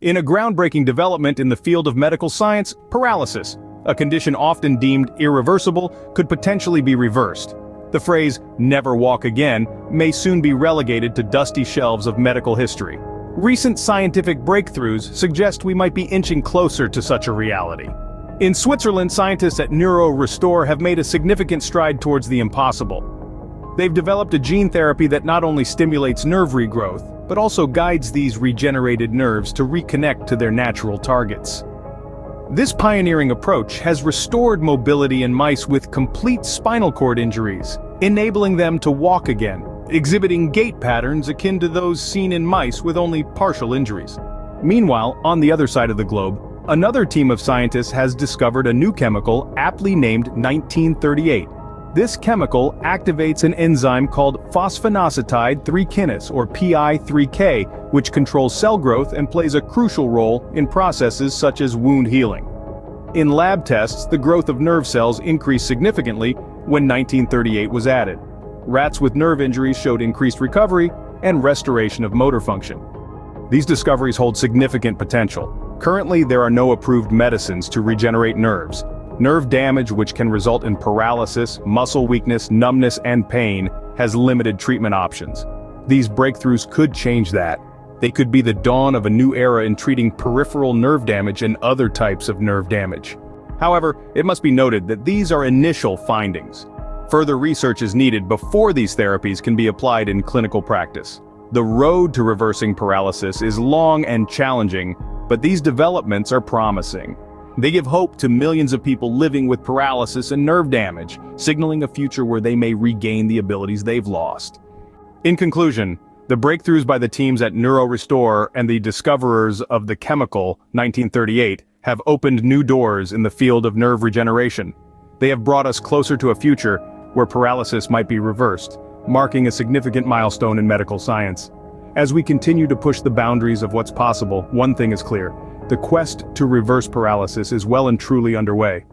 In a groundbreaking development in the field of medical science, paralysis, a condition often deemed irreversible, could potentially be reversed. The phrase, "never walk again," may soon be relegated to dusty shelves of medical history. Recent scientific breakthroughs suggest we might be inching closer to such a reality. In Switzerland, scientists at NeuroRestore have made a significant stride towards the impossible. They've developed a gene therapy that not only stimulates nerve regrowth, but also guides these regenerated nerves to reconnect to their natural targets. This pioneering approach has restored mobility in mice with complete spinal cord injuries, enabling them to walk again, exhibiting gait patterns akin to those seen in mice with only partial injuries. Meanwhile, on the other side of the globe, another team of scientists has discovered a new chemical aptly named 1938. This chemical activates an enzyme called phosphoinositide 3-kinase, or PI3K, which controls cell growth and plays a crucial role in processes such as wound healing. In lab tests, the growth of nerve cells increased significantly when 1938 was added. Rats with nerve injuries showed increased recovery and restoration of motor function. These discoveries hold significant potential. Currently, there are no approved medicines to regenerate nerves. Nerve damage, which can result in paralysis, muscle weakness, numbness, and pain, has limited treatment options. These breakthroughs could change that. They could be the dawn of a new era in treating peripheral nerve damage and other types of nerve damage. However, it must be noted that these are initial findings. Further research is needed before these therapies can be applied in clinical practice. The road to reversing paralysis is long and challenging, but these developments are promising. They give hope to millions of people living with paralysis and nerve damage, signaling a future where they may regain the abilities they've lost. In conclusion, the breakthroughs by the teams at NeuroRestore and the discoverers of the chemical 1938 have opened new doors in the field of nerve regeneration. They have brought us closer to a future where paralysis might be reversed, marking a significant milestone in medical science. As we continue to push the boundaries of what's possible, one thing is clear: the quest to reverse paralysis is well and truly underway.